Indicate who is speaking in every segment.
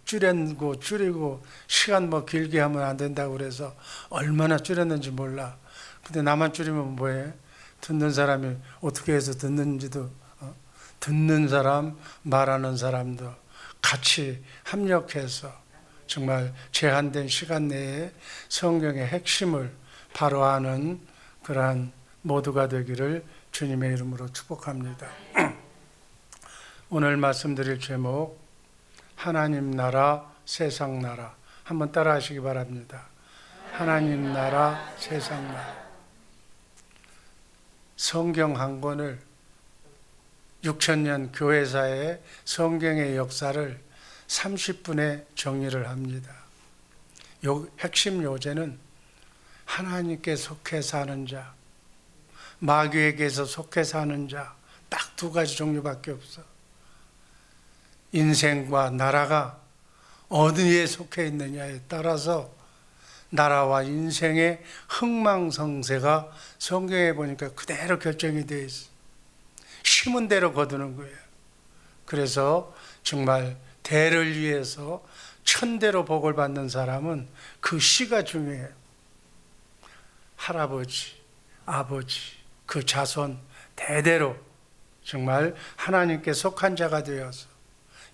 Speaker 1: 줄이고 시간 뭐 길게 하면 안 된다고 그래서 얼마나 줄였는지 몰라. 근데 나만 줄이면 뭐해? 듣는 사람이 어떻게 해서 듣는지도 듣는 사람, 말하는 사람도 같이 합력해서 정말 제한된 시간 내에 성경의 핵심을 바로 아는 그러한 모두가 되기를 주님의 이름으로 축복합니다. 오늘 말씀드릴 제목, 하나님 나라, 세상 나라. 한번 따라 하시기 바랍니다. 하나님 나라, 세상 나라. 성경 한 권을 6,000년 교회사의 성경의 역사를 30분에 정리를 합니다. 핵심 요제는 하나님께 속해 사는 자, 마귀에게서 속해 사는 자, 딱 두 가지 종류밖에 없어. 인생과 나라가 어디에 속해 있느냐에 따라서 나라와 인생의 흥망성쇠가 성경에 보니까 그대로 결정이 되어 있어. 심은 대로 거두는 거예요. 그래서 정말 대를 위해서 천대로 복을 받는 사람은 그 씨가 중요해요. 할아버지, 아버지, 그 자손 대대로 정말 하나님께 속한 자가 되어서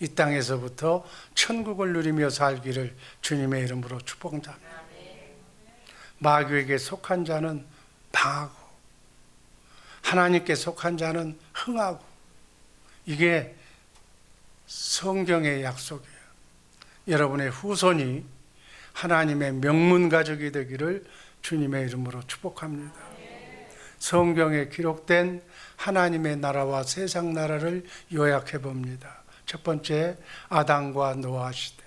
Speaker 1: 이 땅에서부터 천국을 누리며 살기를 주님의 이름으로 축복합니다. 마귀에게 속한 자는 망하고 하나님께 속한 자는 흥하고, 이게 성경의 약속이에요. 여러분의 후손이 하나님의 명문 가족이 되기를 주님의 이름으로 축복합니다. 성경에 기록된 하나님의 나라와 세상 나라를 요약해 봅니다. 첫 번째, 아담과 노아 시대.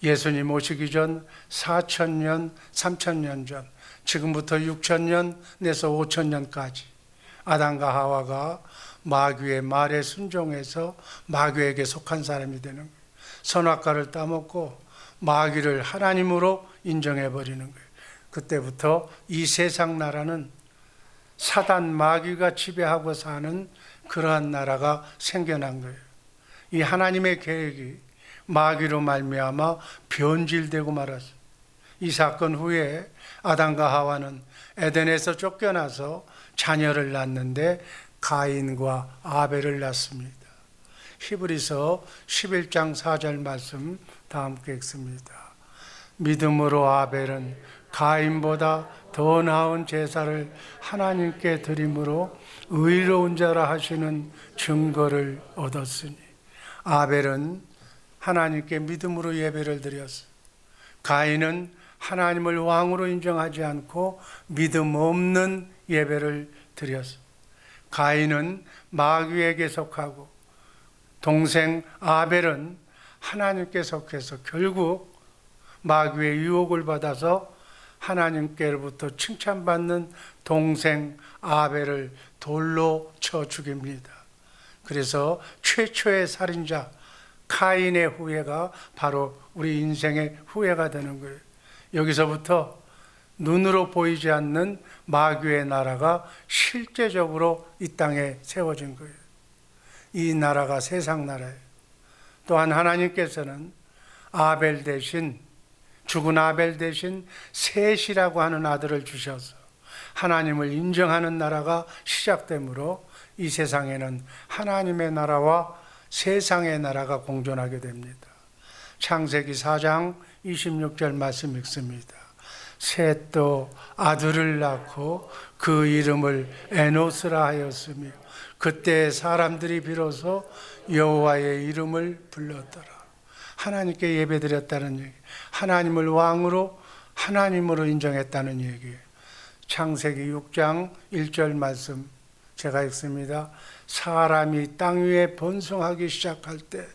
Speaker 1: 예수님 오시기 전 4,000년, 3,000년 전, 지금부터 6,000년 내서 5,000년까지 아담과 하와가 마귀의 말에 순종해서 마귀에게 속한 사람이 되는 거예요. 선악과를 따먹고 마귀를 하나님으로 인정해 버리는 거예요. 그때부터 이 세상 나라는 사단 마귀가 지배하고 사는 그러한 나라가 생겨난 거예요. 이 하나님의 계획이 마귀로 말미암아 변질되고 말았어요. 이 사건 후에 아담과 하와는 에덴에서 쫓겨나서 자녀를 낳는데 가인과 아벨을 낳습니다. 히브리서 11장 4절 말씀 다 함께 읽습니다. 믿음으로 아벨은 가인보다 더 나은 제사를 하나님께 드림으로 의로운 자라 하시는 증거를 얻었으니, 아벨은 하나님께 믿음으로 예배를 드렸어요. 가인은 하나님을 왕으로 인정하지 않고 믿음 없는 예배를 드렸어요. 가인은 마귀에게 속하고 동생 아벨은 하나님께 속해서 결국 마귀의 유혹을 받아서 하나님께로부터 칭찬받는 동생 아벨을 돌로 쳐 죽입니다. 그래서 최초의 살인자 카인의 후예가 바로 우리 인생의 후예가 되는 거예요. 여기서부터 눈으로 보이지 않는 마귀의 나라가 실제적으로 이 땅에 세워진 거예요. 이 나라가 세상 나라예요. 또한 하나님께서는 아벨 대신, 죽은 아벨 대신 셋이라고 하는 아들을 주셔서 하나님을 인정하는 나라가 시작되므로 이 세상에는 하나님의 나라와 세상의 나라가 공존하게 됩니다. 창세기 4장 26절 말씀 읽습니다. 셋도 아들을 낳고 그 이름을 에노스라 하였으며 그때 사람들이 비로소 여호와의 이름을 불렀더라. 하나님께 예배드렸다는 얘기, 하나님을 왕으로 하나님으로 인정했다는 얘기예요. 창세기 6장 1절 말씀 제가 읽습니다. 사람이 땅 위에 번성하기 시작할 때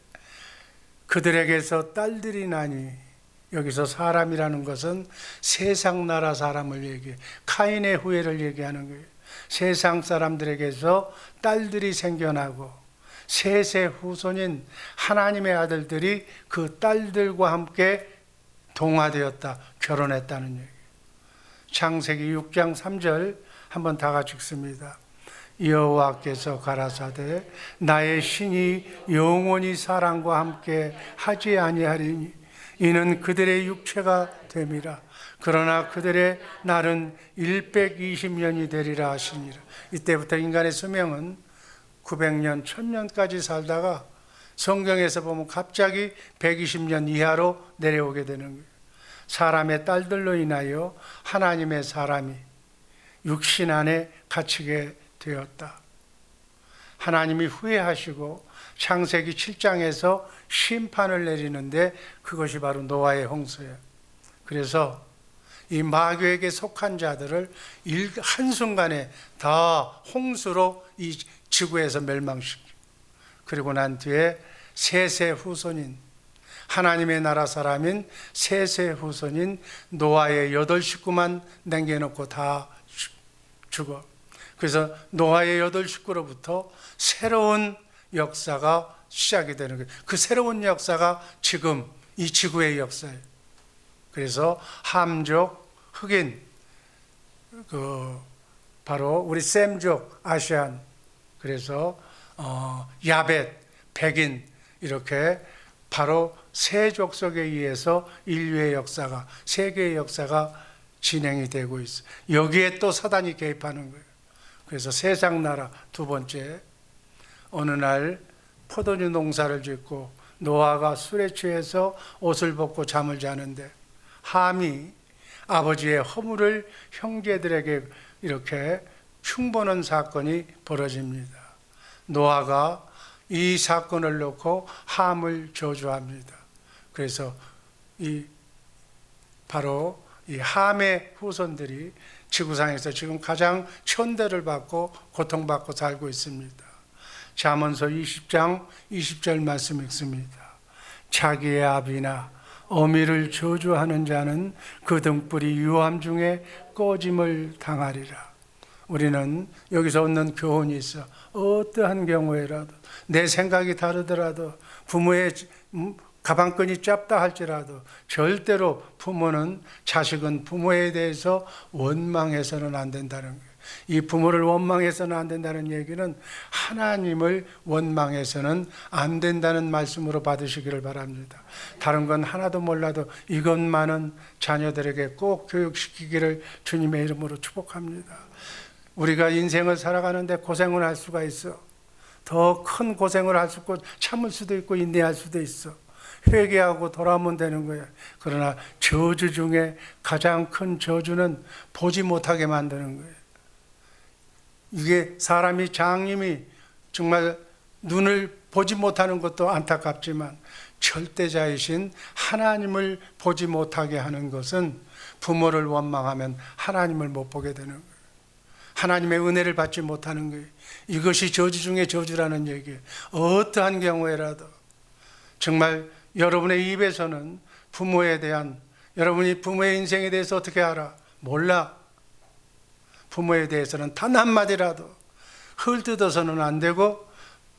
Speaker 1: 그들에게서 딸들이 나니, 여기서 사람이라는 것은 세상 나라 사람을 얘기해, 카인의 후예를 얘기하는 거예요. 세상 사람들에게서 딸들이 생겨나고 셋의 후손인 하나님의 아들들이 그 딸들과 함께 동화되었다, 결혼했다는 얘기예요. 창세기 6장 3절 한번 다 같이 읽습니다. 여호와께서 가라사대 나의 신이 영원히 사람과 함께 하지 아니하리니 이는 그들의 육체가 됨이라. 그러나 그들의 날은 120년이 되리라 하시니라. 이때부터 인간의 수명은 900년, 1000년까지 살다가 성경에서 보면 갑자기 120년 이하로 내려오게 되는 거예요. 사람의 딸들로 인하여 하나님의 사람이 육신 안에 갇히게 되었다. 하나님이 후회하시고 창세기 7장에서 심판을 내리는데 그것이 바로 노아의 홍수예요. 그래서 이 마귀에게 속한 자들을 한순간에 다 홍수로 이 지구에서 멸망시키고, 그리고 난 뒤에 셋의 후손인 하나님의 나라 사람인 셋의 후손인 노아의 8식구만 남겨놓고 다 죽어. 그래서 노아의 8식구로부터 새로운 역사가 시작이 되는 거예요. 그 새로운 역사가 지금 이 지구의 역사예요. 그래서 함족, 흑인, 바로 우리 셈족, 아시안, 그래서 야벳, 백인, 이렇게 바로 세 족속에 의해서 인류의 역사가, 세계의 역사가 진행이 되고 있어요. 여기에 또 사단이 개입하는 거예요. 그래서 세상 나라 두 번째, 어느 날 포도주 농사를 짓고 노아가 술에 취해서 옷을 벗고 잠을 자는데 함이 아버지의 허물을 형제들에게 이렇게 흉보는 사건이 벌어집니다. 노아가 이 사건을 놓고 함을 저주합니다. 그래서 바로 이 함의 후손들이 지구상에서 지금 가장 천대를 받고 고통받고 살고 있습니다. 잠언서 20장 20절 말씀 읽습니다. 자기의 아비나 어미를 저주하는 자는 그 등불이 유함 중에 꺼짐을 당하리라. 우리는 여기서 얻는 교훈이 있어. 어떠한 경우에라도 내 생각이 다르더라도 부모의 가방끈이 짧다 할지라도 절대로 부모는, 자식은 부모에 대해서 원망해서는 안 된다는 거예요. 이 부모를 원망해서는 안 된다는 얘기는 하나님을 원망해서는 안 된다는 말씀으로 받으시기를 바랍니다. 다른 건 하나도 몰라도 이것만은 자녀들에게 꼭 교육시키기를 주님의 이름으로 축복합니다. 우리가 인생을 살아가는데 고생을 할 수가 있어. 더 큰 고생을 할 수 있고 참을 수도 있고 인내할 수도 있어. 회개하고 돌아오면 되는 거예요. 그러나 저주 중에 가장 큰 저주는 보지 못하게 만드는 거예요. 이게 사람이, 장님이 정말 눈을 보지 못하는 것도 안타깝지만 절대자이신 하나님을 보지 못하게 하는 것은, 부모를 원망하면 하나님을 못 보게 되는 거예요. 하나님의 은혜를 받지 못하는 거예요. 이것이 저주 중에 저주라는 얘기예요. 어떠한 경우에라도 정말 여러분의 입에서는 부모에 대한, 여러분이 부모의 인생에 대해서 어떻게 알아? 몰라. 부모에 대해서는 단 한마디라도 헐뜯어서는 안 되고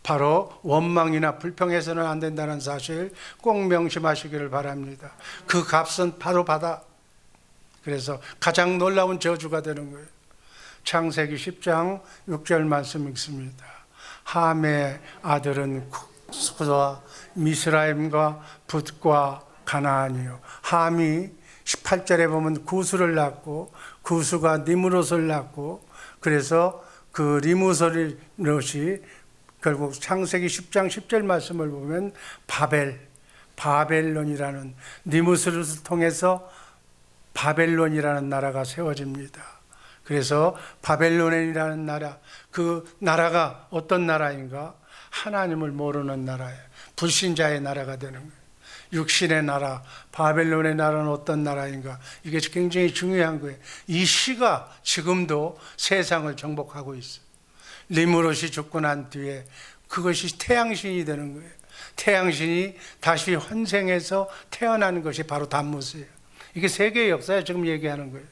Speaker 1: 바로 원망이나 불평해서는 안 된다는 사실 꼭 명심하시기를 바랍니다. 그 값은 바로 받아. 그래서 가장 놀라운 저주가 되는 거예요. 창세기 10장 6절 말씀 읽습니다. 함의 아들은 구스와 미스라임과 붓과 가나안이요. 함이 18절에 보면 구스를 낳고 구스가 니므롯을 낳고, 그래서 그 니므롯이 결국 창세기 10장 10절 말씀을 보면 바벨론이라는, 니므롯을 통해서 바벨론이라는 나라가 세워집니다. 그래서 바벨론이라는 나라, 그 나라가 어떤 나라인가? 하나님을 모르는 나라예요. 불신자의 나라가 되는 거예요. 육신의 나라, 바벨론의 나라는 어떤 나라인가? 이게 굉장히 중요한 거예요. 이 시가 지금도 세상을 정복하고 있어요. 니므롯이 죽고 난 뒤에 그것이 태양신이 되는 거예요. 태양신이 다시 환생해서 태어나는 것이 바로 담무스예요. 이게 세계의 역사에 지금 얘기하는 거예요.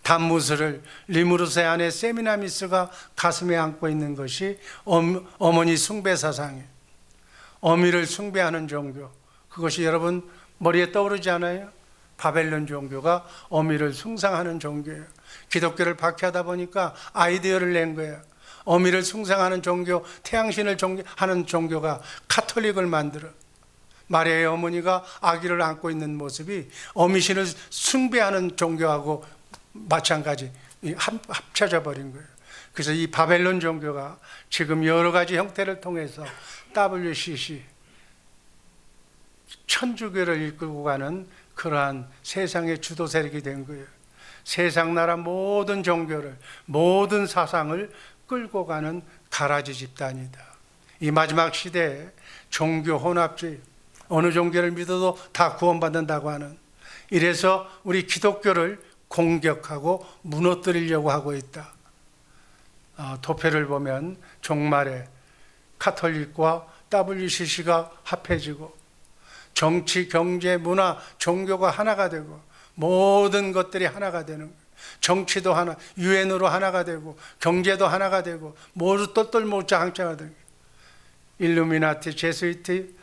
Speaker 1: 담무스를 니므롯의 아내 세미나미스가 가슴에 안고 있는 것이 어머니 숭배 사상이에요. 어미를 숭배하는 종교, 그것이 여러분 머리에 떠오르지 않아요? 바벨론 종교가 어미를 숭상하는 종교예요. 기독교를 박해하다 보니까 아이디어를 낸 거예요. 어미를 숭상하는 종교, 태양신을 하는 종교가 가톨릭을 만들어 마리아의 어머니가 아기를 안고 있는 모습이 어미신을 숭배하는 종교하고 마찬가지 합쳐져 버린 거예요. 그래서 이 바벨론 종교가 지금 여러 가지 형태를 통해서 WCC 천주교를 이끌고 가는 그러한 세상의 주도 세력이 된 거예요. 세상 나라 모든 종교를, 모든 사상을 끌고 가는 가라지 집단이다. 이 마지막 시대에 종교 혼합주의, 어느 종교를 믿어도 다 구원받는다고 하는, 이래서 우리 기독교를 공격하고 무너뜨리려고 하고 있다. 도표를 보면 종말에 가톨릭과 WCC가 합해지고 정치, 경제, 문화, 종교가 하나가 되고 모든 것들이 하나가 되는 거예요. 정치도 하나, 유엔으로 하나가 되고 경제도 하나가 되고 모두 똘똘 뭉쳐 항체가 되는 거예요. 일루미나티, 제스위트,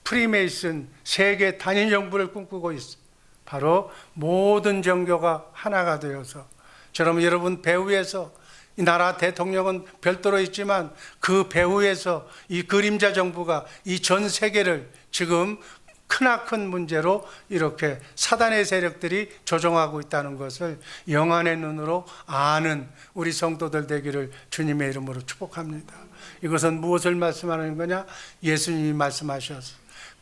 Speaker 1: 프리메이슨, 세계 단일 정부를 꿈꾸고 있어. 바로 모든 종교가 하나가 되어서, 저러면 여러분 배후에서 이 나라 대통령은 별도로 있지만 그 배후에서 이 그림자 정부가 이 전 세계를 지금 크나큰 문제로 이렇게 사단의 세력들이 조종하고 있다는 것을 영안의 눈으로 아는 우리 성도들 되기를 주님의 이름으로 축복합니다. 이것은 무엇을 말씀하는 거냐? 예수님이 말씀하셔서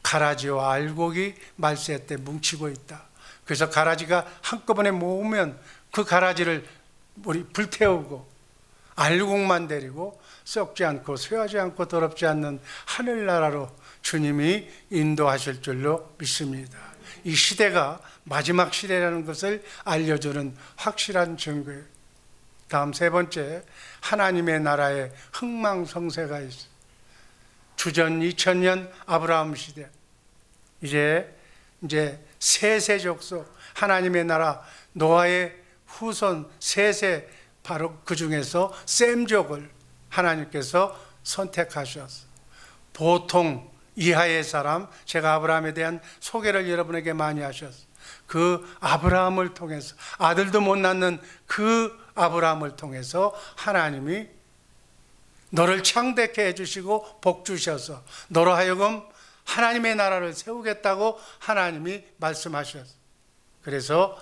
Speaker 1: 가라지와 알곡이 말세 때 뭉치고 있다. 그래서 가라지가 한꺼번에 모으면 그 가라지를 우리 불태우고 알곡만 데리고 썩지 않고 쇠하지 않고 더럽지 않는 하늘나라로 주님이 인도하실 줄로 믿습니다. 이 시대가 마지막 시대라는 것을 알려주는 확실한 증거예요. 다음 세 번째, 하나님의 나라의 흥망성쇠가 있어요. 주전 2000년 아브라함 시대, 이제 세세 족속 하나님의 나라, 노아의 후손 세세, 바로 그 중에서 셈족을 하나님께서 선택하셨어요. 보통 이하의 사람, 제가 아브라함에 대한 소개를 여러분에게 많이 하셨어요. 그 아브라함을 통해서, 아들도 못 낳는 그 아브라함을 통해서 하나님이 너를 창대케 해주시고 복 주셔서 너로 하여금 하나님의 나라를 세우겠다고 하나님이 말씀하셨어요. 그래서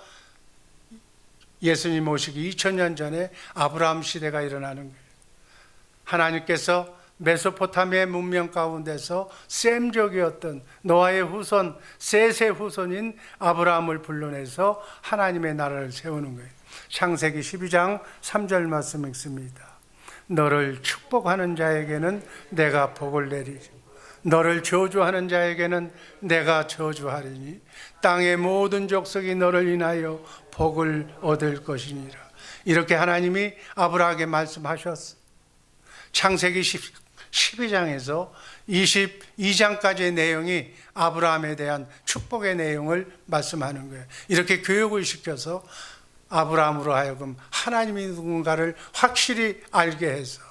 Speaker 1: 예수님 오시기 2000년 전에 아브라함 시대가 일어나는 거예요. 하나님께서 메소포타미아 문명 가운데서 셈족이었던 노아의 후손, 셋의 후손인 아브라함을 불러내서 하나님의 나라를 세우는 거예요. 창세기 12장 3절 말씀 읽습니다. 너를 축복하는 자에게는 내가 복을 내리지, 너를 저주하는 자에게는 내가 저주하리니 땅의 모든 족속이 너를 인하여 복을 얻을 것이니라. 이렇게 하나님이 아브라함에게 말씀하셨어. 창세기 12장에서 22장까지의 내용이 아브라함에 대한 축복의 내용을 말씀하는 거예요. 이렇게 교육을 시켜서 아브라함으로 하여금 하나님이 누군가를 확실히 알게 해서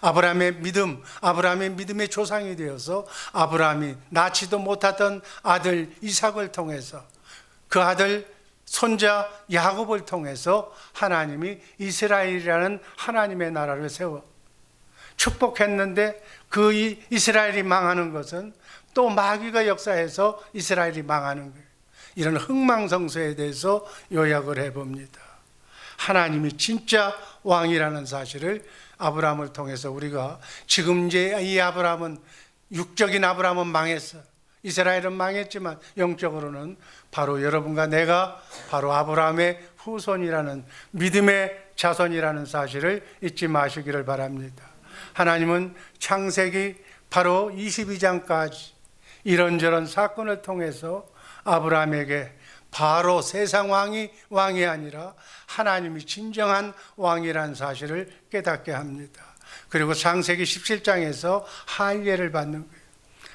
Speaker 1: 아브라함의 믿음, 아브라함의 믿음의 조상이 되어서 아브라함이 낳지도 못하던 아들 이삭을 통해서 그 아들 손자 야곱을 통해서 하나님이 이스라엘이라는 하나님의 나라를 세워 축복했는데, 그 이스라엘이 망하는 것은 또 마귀가 역사해서 이스라엘이 망하는 거예요. 이런 흥망성쇠에 대해서 요약을 해봅니다. 하나님이 진짜 왕이라는 사실을 아브라함을 통해서 우리가, 지금 이제 이 아브라함은, 육적인 아브라함은 망했어. 이스라엘은 망했지만 영적으로는 바로 여러분과 내가 바로 아브라함의 후손이라는, 믿음의 자손이라는 사실을 잊지 마시기를 바랍니다. 하나님은 창세기 바로 22장까지 이런저런 사건을 통해서 아브라함에게 바로 세상 왕이 아니라 하나님이 진정한 왕이라는 사실을 깨닫게 합니다. 그리고 창세기 17장에서 할례를 받는 거예요.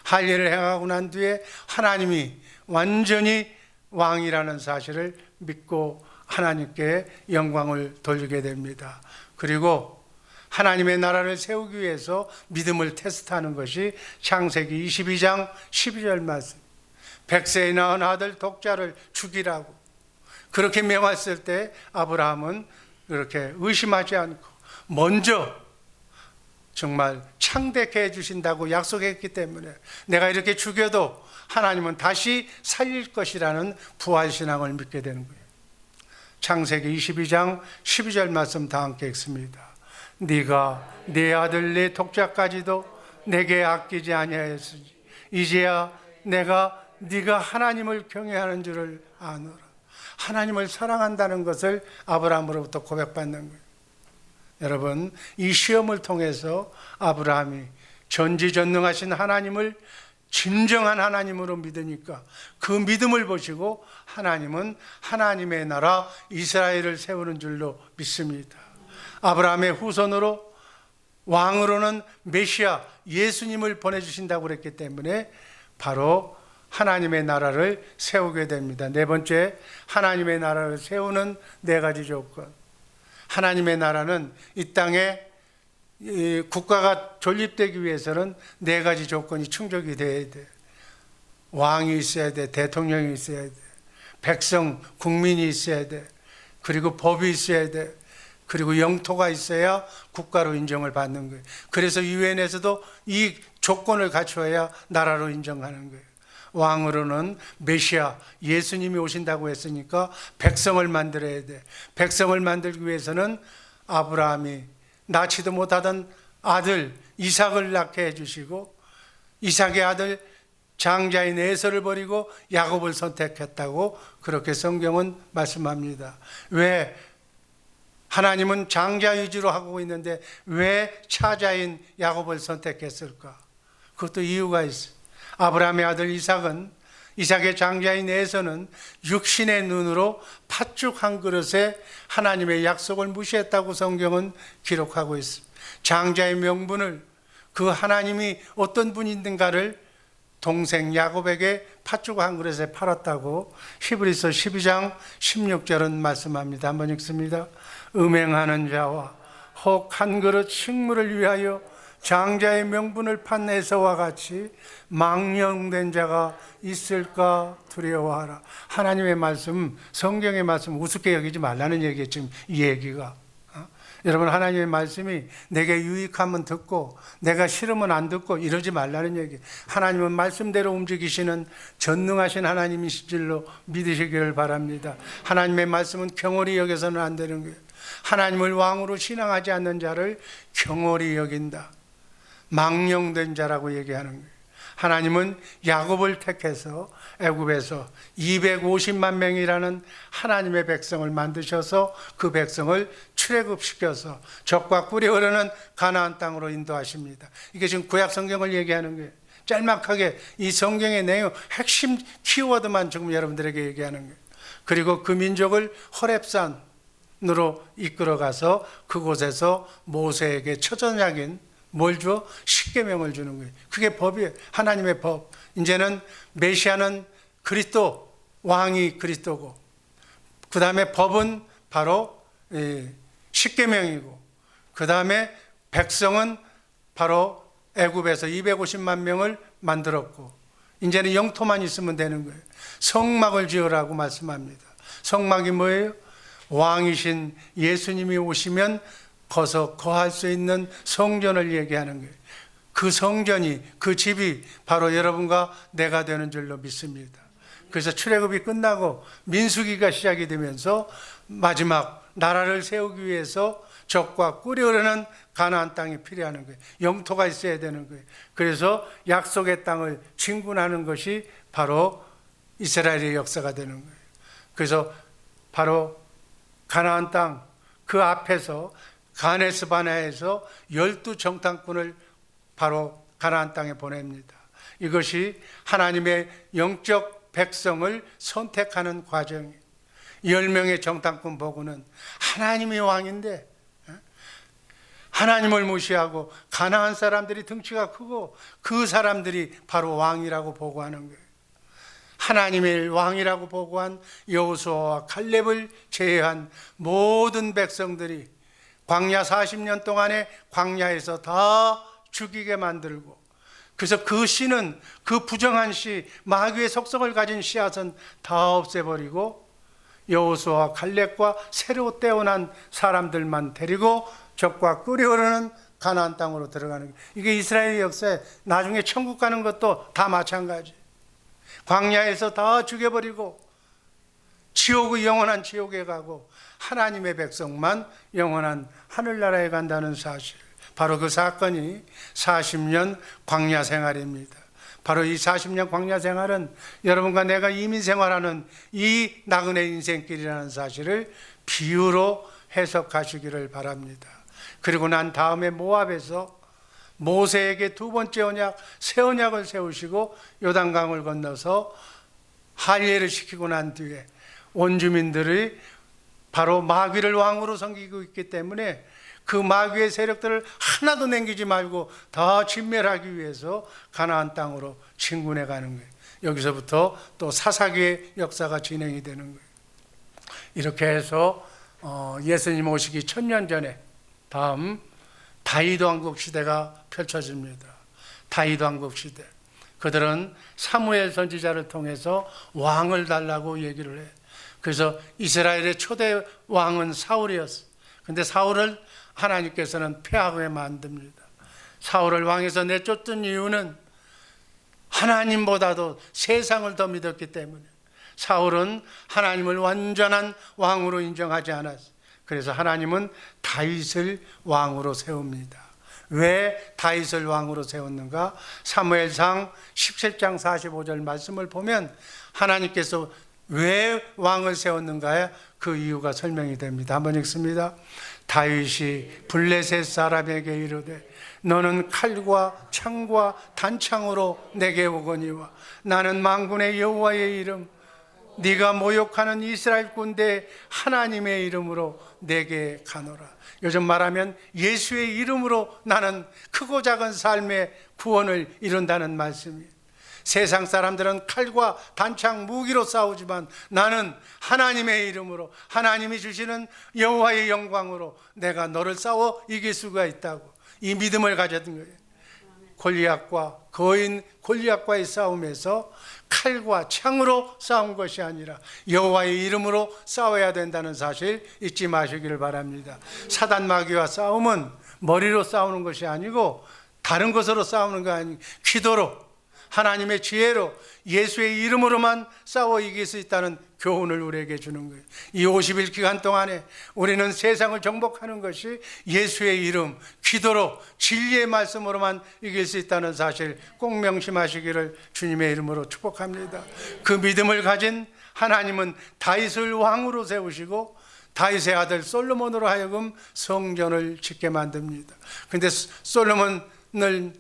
Speaker 1: 할례를 행하고 난 뒤에 하나님이 완전히 왕이라는 사실을 믿고 하나님께 영광을 돌리게 됩니다. 그리고 하나님의 나라를 세우기 위해서 믿음을 테스트하는 것이 창세기 22장 12절 말씀. 100세에 낳은 아들 독자를 죽이라고 그렇게 명했을 때 아브라함은 그렇게 의심하지 않고 먼저 정말 창대케 해주신다고 약속했기 때문에 내가 이렇게 죽여도 하나님은 다시 살릴 것이라는 부활신앙을 믿게 되는 거예요. 창세기 22장 12절 말씀 다 함께 읽습니다. 네가 네 아들 네 독자까지도 내게 아끼지 아니하였으니 이제야 내가 네가 하나님을 경외하는 줄을 아노라. 하나님을 사랑한다는 것을 아브라함으로부터 고백받는 거예요. 여러분, 이 시험을 통해서 아브라함이 전지전능하신 하나님을 진정한 하나님으로 믿으니까 그 믿음을 보시고 하나님은 하나님의 나라 이스라엘을 세우는 줄로 믿습니다. 아브라함의 후손으로 왕으로는 메시아 예수님을 보내주신다고 그랬기 때문에 바로 하나님의 나라를 세우게 됩니다. 네 번째, 하나님의 나라를 세우는 네 가지 조건. 하나님의 나라는 이 땅에 국가가 존립되기 위해서는 네 가지 조건이 충족이 돼야 돼. 왕이 있어야 돼, 대통령이 있어야 돼, 백성, 국민이 있어야 돼, 그리고 법이 있어야 돼, 그리고 영토가 있어야 국가로 인정을 받는 거예요. 그래서 유엔에서도 이 조건을 갖추어야 나라로 인정하는 거예요. 왕으로는 메시아 예수님이 오신다고 했으니까 백성을 만들어야 돼. 백성을 만들기 위해서는 아브라함이 낳지도 못하던 아들 이삭을 낳게 해주시고 이삭의 아들 장자인 에서를 버리고 야곱을 선택했다고 그렇게 성경은 말씀합니다. 왜 하나님은 장자 위주로 하고 있는데 왜 차자인 야곱을 선택했을까? 그것도 이유가 있어요. 아브라함의 아들 이삭의 장자인 에서는 육신의 눈으로 팥죽 한 그릇에 하나님의 약속을 무시했다고 성경은 기록하고 있습니다. 장자의 명분을 그 하나님이 어떤 분인가를 동생 야곱에게 팥죽 한 그릇에 팔았다고 히브리서 12장 16절은 말씀합니다. 한번 읽습니다. 음행하는 자와 혹 한 그릇 식물을 위하여 장자의 명분을 판 에서와 같이 망령된 자가 있을까 두려워하라. 하나님의 말씀, 성경의 말씀 우습게 여기지 말라는 얘기예요. 지금 이 얘기가 여러분, 하나님의 말씀이 내게 유익하면 듣고 내가 싫으면 안 듣고 이러지 말라는 얘기예요. 하나님은 말씀대로 움직이시는 전능하신 하나님이신 줄로 믿으시기를 바랍니다. 하나님의 말씀은 경홀히 여겨서는 안 되는 거예요. 하나님을 왕으로 신앙하지 않는 자를 경홀히 여긴다, 망령된 자라고 얘기하는 거예요. 하나님은 야곱을 택해서 애굽에서 250만 명이라는 하나님의 백성을 만드셔서 그 백성을 출애굽시켜서 적과 꿀이 흐르는 가나안 땅으로 인도하십니다. 이게 지금 구약 성경을 얘기하는 거예요. 짤막하게 이 성경의 내용 핵심 키워드만 지금 여러분들에게 얘기하는 거예요. 그리고 그 민족을 호렙산으로 이끌어가서 그곳에서 모세에게 처전약인 뭘 줘? 십계명을 주는 거예요. 그게 법이에요. 하나님의 법. 이제는 메시아는 그리스도, 왕이 그리스도고, 그 다음에 법은 바로 십계명이고, 그 다음에 백성은 바로 애굽에서 250만 명을 만들었고, 이제는 영토만 있으면 되는 거예요. 성막을 지으라고 말씀합니다. 성막이 뭐예요? 왕이신 예수님이 오시면 거서 거할 수 있는 성전을 얘기하는 거예요. 그 성전이, 그 집이 바로 여러분과 내가 되는 줄로 믿습니다. 그래서 출애굽이 끝나고 민수기가 시작이 되면서 마지막 나라를 세우기 위해서 적과 꿀이 흐르는 가나안 땅이 필요한 거예요. 영토가 있어야 되는 거예요. 그래서 약속의 땅을 진군하는 것이 바로 이스라엘의 역사가 되는 거예요. 그래서 바로 가나안 땅 그 앞에서 가네스 바네아에서 12정탐꾼을 바로 가나안 땅에 보냅니다. 이것이 하나님의 영적 백성을 선택하는 과정이에요. 10명의 정탐꾼 보고는 하나님이 왕인데 하나님을 무시하고 가나안 사람들이 덩치가 크고 그 사람들이 바로 왕이라고 보고하는 거예요. 하나님의 왕이라고 보고한 여호수아와 칼렙을 제외한 모든 백성들이 광야 40년 동안에 광야에서 다 죽이게 만들고, 그래서 그 씨는, 그 부정한 씨, 마귀의 속성을 가진 씨앗은 다 없애버리고 여호수아와 칼렙과 새로 떼어난 사람들만 데리고 적과 꿀이 흐르는 가나안 땅으로 들어가는 거예요. 이게 이스라엘 역사에 나중에 천국 가는 것도 다 마찬가지. 광야에서 다 죽여버리고 지옥의 영원한 지옥에 가고 하나님의 백성만 영원한 하늘나라에 간다는 사실, 바로 그 사건이 40년 광야 생활입니다. 바로 이 40년 광야 생활은 여러분과 내가 이민 생활하는 이 나그네 인생길이라는 사실을 비유로 해석하시기를 바랍니다. 그리고 난 다음에 모압에서 모세에게 두 번째 언약, 새 언약을 세우시고 요단강을 건너서 할례를 시키고 난 뒤에 원주민들이 바로 마귀를 왕으로 섬기고 있기 때문에 그 마귀의 세력들을 하나도 남기지 말고 다 진멸하기 위해서 가나안 땅으로 진군해 가는 거예요. 여기서부터 또 사사기의 역사가 진행이 되는 거예요. 이렇게 해서 예수님 오시기 1000년 전에 다음 다윗 왕국 시대가 펼쳐집니다. 다윗 왕국 시대. 그들은 사무엘 선지자를 통해서 왕을 달라고 얘기를 해요. 그래서 이스라엘의 초대 왕은 사울이었어요. 근데 사울을 하나님께서는 패하게 만듭니다. 사울을 왕에서 내쫓던 이유는 하나님보다도 세상을 더 믿었기 때문에 사울은 하나님을 완전한 왕으로 인정하지 않았어요. 그래서 하나님은 다윗을 왕으로 세웁니다. 왜 다윗을 왕으로 세웠는가? 사무엘상 17장 45절 말씀을 보면 하나님께서 왜 왕을 세웠는가에 그 이유가 설명이 됩니다. 한번 읽습니다. 다윗이 블레셋 사람에게 이르되 너는 칼과 창과 단창으로 내게 오거니와 나는 만군의 여호와의 이름 네가 모욕하는 이스라엘 군대 하나님의 이름으로 내게 가노라. 요즘 말하면 예수의 이름으로 나는 크고 작은 삶의 구원을 이룬다는 말씀이에요. 세상 사람들은 칼과 단창 무기로 싸우지만 나는 하나님의 이름으로 하나님이 주시는 여호와의 영광으로 내가 너를 싸워 이길 수가 있다고 이 믿음을 가졌던 거예요. 골리앗과 거인 골리앗과의 싸움에서 칼과 창으로 싸운 것이 아니라 여호와의 이름으로 싸워야 된다는 사실 잊지 마시기를 바랍니다. 사단 마귀와 싸움은 머리로 싸우는 것이 아니고 다른 것으로 싸우는 거 아니고 기도로 하나님의 지혜로 예수의 이름으로만 싸워 이길 수 있다는 교훈을 우리에게 주는 거예요. 이 50일 기간 동안에 우리는 세상을 정복하는 것이 예수의 이름, 기도로 진리의 말씀으로만 이길 수 있다는 사실 꼭 명심하시기를 주님의 이름으로 축복합니다. 그 믿음을 가진 하나님은 다윗을 왕으로 세우시고 다윗의 아들 솔로몬으로 하여금 성전을 짓게 만듭니다. 그런데 솔로몬을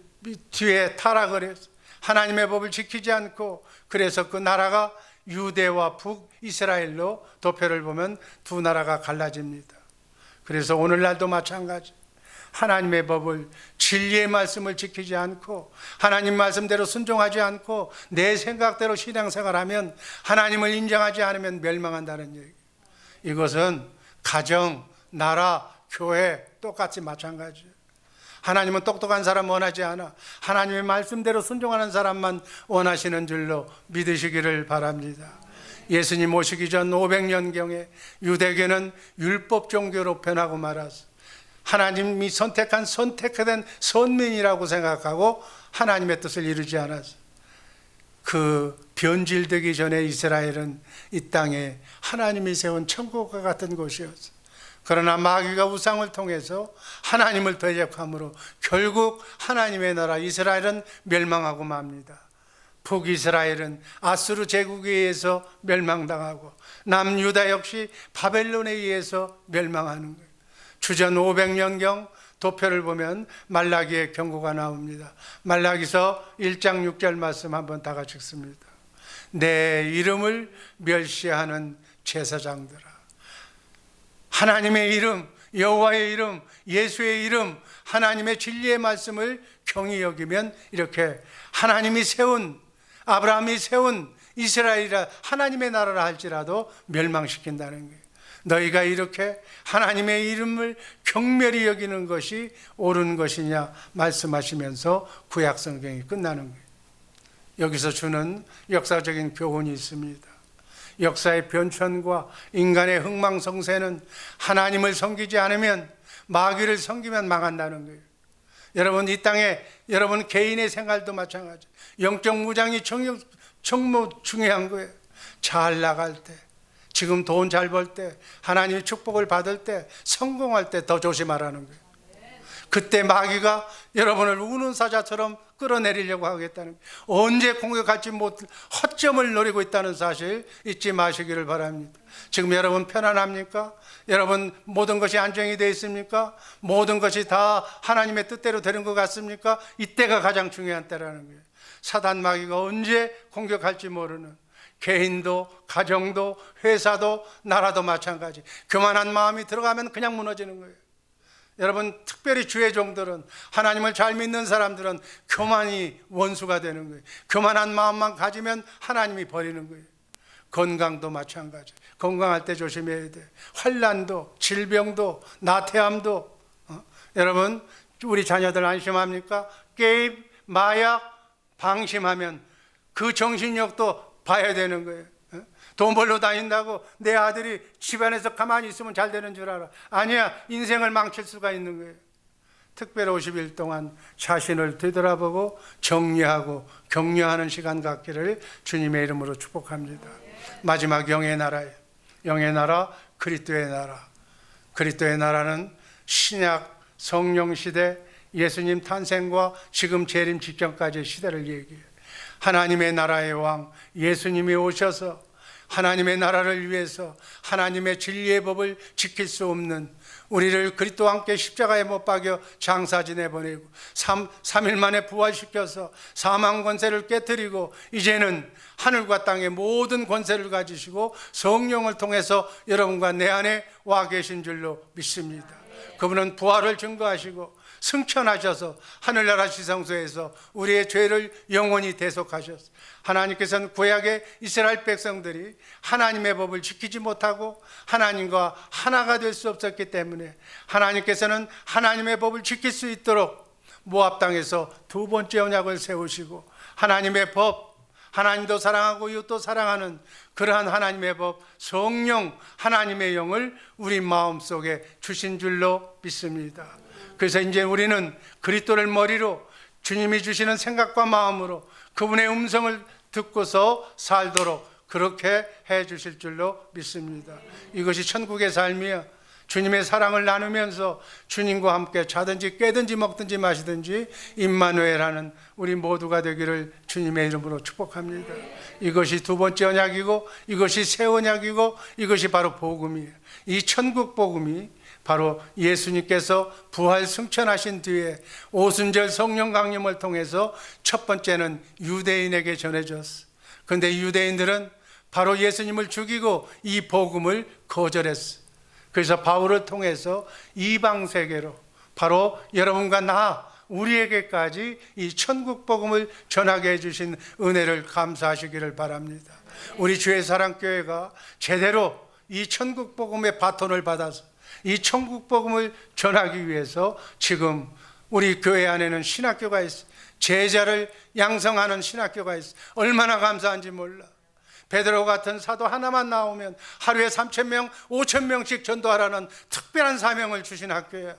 Speaker 1: 뒤에 타락을 해서 하나님의 법을 지키지 않고 그래서 그 나라가 유대와 북이스라엘로 도표를 보면 두 나라가 갈라집니다. 그래서 오늘날도 마찬가지 하나님의 법을 진리의 말씀을 지키지 않고 하나님 말씀대로 순종하지 않고 내 생각대로 신앙생활하면 하나님을 인정하지 않으면 멸망한다는 얘기. 이것은 가정, 나라, 교회 똑같이 마찬가지예요. 하나님은 똑똑한 사람 원하지 않아 하나님의 말씀대로 순종하는 사람만 원하시는 줄로 믿으시기를 바랍니다. 예수님 오시기 전 500년경에 유대교는 율법 종교로 변하고 말았어. 하나님이 선택된 선민이라고 생각하고 하나님의 뜻을 이루지 않았어. 그 변질되기 전에 이스라엘은 이 땅에 하나님이 세운 천국과 같은 곳이었어. 그러나 마귀가 우상을 통해서 하나님을 대적함으로 결국 하나님의 나라 이스라엘은 멸망하고 맙니다. 북이스라엘은 아수르 제국에 의해서 멸망당하고 남유다 역시 바벨론에 의해서 멸망하는 거예요. 주전 500년경 도표를 보면 말라기의 경고가 나옵니다. 말라기서 1장 6절 말씀 한번 다 같이 읽습니다. 내 이름을 멸시하는 제사장들아, 하나님의 이름, 여호와의 이름, 예수의 이름, 하나님의 진리의 말씀을 경히 여기면 이렇게 하나님이 세운, 아브라함이 세운 이스라엘이라 하나님의 나라라 할지라도 멸망시킨다는 거예요. 너희가 이렇게 하나님의 이름을 경멸히 여기는 것이 옳은 것이냐 말씀하시면서 구약 성경이 끝나는 거예요. 여기서 주는 역사적인 교훈이 있습니다. 역사의 변천과 인간의 흥망성쇠는 하나님을 섬기지 않으면 마귀를 섬기면 망한다는 거예요. 여러분 이 땅에 여러분 개인의 생활도 마찬가지. 영적 무장이 정말 중요한 거예요. 잘 나갈 때, 지금 돈 잘 벌 때, 하나님의 축복을 받을 때, 성공할 때 더 조심하라는 거예요. 그때 마귀가 여러분을 우는 사자처럼 끌어내리려고 하겠다는 거예요. 언제 공격할지 못 허점을 노리고 있다는 사실 잊지 마시기를 바랍니다. 지금 여러분 편안합니까? 여러분 모든 것이 안정이 되어 있습니까? 모든 것이 다 하나님의 뜻대로 되는 것 같습니까? 이때가 가장 중요한 때라는 거예요. 사단 마귀가 언제 공격할지 모르는, 개인도 가정도 회사도 나라도 마찬가지. 교만한 마음이 들어가면 그냥 무너지는 거예요. 여러분 특별히 주의 종들은, 하나님을 잘 믿는 사람들은 교만이 원수가 되는 거예요. 교만한 마음만 가지면 하나님이 버리는 거예요. 건강도 마찬가지. 건강할 때 조심해야 돼. 환난도, 질병도, 나태함도. 여러분 우리 자녀들 안심합니까? 게임, 마약, 방심하면 그 정신력도 봐야 되는 거예요. 돈 벌러 다닌다고 내 아들이 집안에서 가만히 있으면 잘 되는 줄 알아. 아니야, 인생을 망칠 수가 있는 거예요. 특별 50일 동안 자신을 되돌아보고 정리하고 격려하는 시간 갖기를 주님의 이름으로 축복합니다. 마지막 영의 나라예요. 영의 나라, 그리스도의 나라. 그리스도의 나라는 신약 성령 시대, 예수님 탄생과 지금 재림 직전까지의 시대를 얘기해요. 하나님의 나라의 왕 예수님이 오셔서 하나님의 나라를 위해서 하나님의 진리의 법을 지킬 수 없는 우리를 그리스도와 함께 십자가에 못 박여 장사 지내보내고 3일 만에 부활시켜서 사망 권세를 깨뜨리고 이제는 하늘과 땅의 모든 권세를 가지시고 성령을 통해서 여러분과 내 안에 와 계신 줄로 믿습니다. 그분은 부활을 증거하시고 승천하셔서 하늘나라 지성소에서 우리의 죄를 영원히 대속하셨어요. 하나님께서는 구약의 이스라엘 백성들이 하나님의 법을 지키지 못하고 하나님과 하나가 될 수 없었기 때문에 하나님께서는 하나님의 법을 지킬 수 있도록 모압 땅에서 두 번째 언약을 세우시고 하나님의 법, 하나님도 사랑하고 이웃도 사랑하는 그러한 하나님의 법, 성령 하나님의 영을 우리 마음속에 주신 줄로 믿습니다. 그래서 이제 우리는 그리스도를 머리로 주님이 주시는 생각과 마음으로 그분의 음성을 듣고서 살도록 그렇게 해 주실 줄로 믿습니다. 이것이 천국의 삶이야. 주님의 사랑을 나누면서 주님과 함께 자든지 깨든지 먹든지 마시든지 임마누엘하는 우리 모두가 되기를 주님의 이름으로 축복합니다. 이것이 두 번째 언약이고 이것이 새 언약이고 이것이 바로 복음이에요. 이 천국 복음이 바로 예수님께서 부활 승천하신 뒤에 오순절 성령 강림을 통해서 첫 번째는 유대인에게 전해졌어. 그런데 유대인들은 바로 예수님을 죽이고 이 복음을 거절했어. 그래서 바울을 통해서 이방 세계로 바로 여러분과 나 우리에게까지 이 천국 복음을 전하게 해주신 은혜를 감사하시기를 바랍니다. 우리 주의 사랑교회가 제대로 이 천국 복음의 바톤을 받아서 이 천국 복음을 전하기 위해서 지금 우리 교회 안에는 신학교가 있어. 제자를 양성하는 신학교가 있어. 얼마나 감사한지 몰라. 베드로 같은 사도 하나만 나오면 하루에 3,000명, 5,000명씩 전도하라는 특별한 사명을 주신 학교야.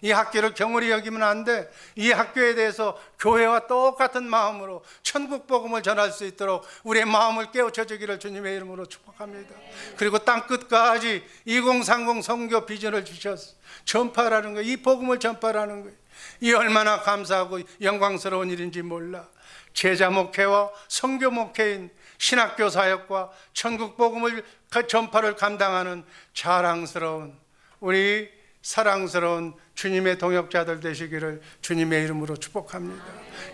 Speaker 1: 이 학교를 경홀히 여기면 안 돼. 이 학교에 대해서 교회와 똑같은 마음으로 천국 복음을 전할 수 있도록 우리의 마음을 깨우쳐 주기를 주님의 이름으로 축복합니다. 그리고 땅 끝까지 2030 선교 비전을 주셨어. 전파라는 거예요. 이 복음을 전파라는 거예요. 이 얼마나 감사하고 영광스러운 일인지 몰라. 제자 목회와 선교 목회인 신학교 사역과 천국 복음을 전파를 감당하는 자랑스러운 우리 사랑스러운 주님의 동역자들 되시기를 주님의 이름으로 축복합니다.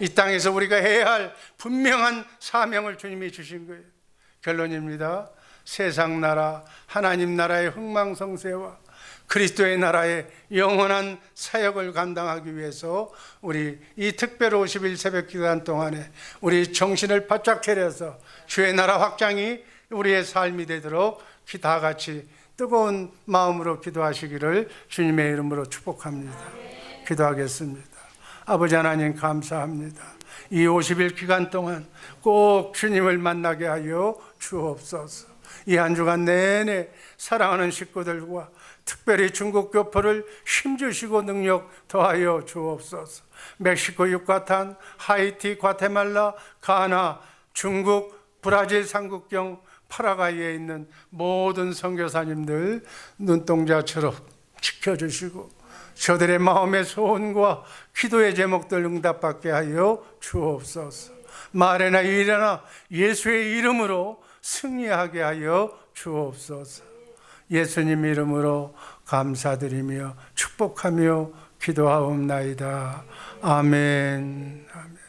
Speaker 1: 이 땅에서 우리가 해야 할 분명한 사명을 주님이 주신 거예요. 결론입니다. 세상 나라 하나님 나라의 흥망성쇠와 그리스도의 나라의 영원한 사역을 감당하기 위해서 우리 이 특별 50일 새벽 기간 동안에 우리 정신을 바짝 차려서 주의 나라 확장이 우리의 삶이 되도록 다 같이 뜨거운 마음으로 기도하시기를 주님의 이름으로 축복합니다. 기도하겠습니다. 아버지 하나님 감사합니다. 이 50일 기간 동안 꼭 주님을 만나게 하여 주옵소서. 이 한 주간 내내 사랑하는 식구들과 특별히 중국 교포를 힘주시고 능력 더하여 주옵소서. 멕시코, 유카탄, 하이티, 과테말라, 가나, 중국, 브라질 삼국경 파라과이에 있는 모든 선교사님들 눈동자처럼 지켜주시고 저들의 마음의 소원과 기도의 제목들 응답받게 하여 주옵소서. 말에나 일에나 예수의 이름으로 승리하게 하여 주옵소서. 예수님 이름으로 감사드리며 축복하며 기도하옵나이다. 아멘. 아멘.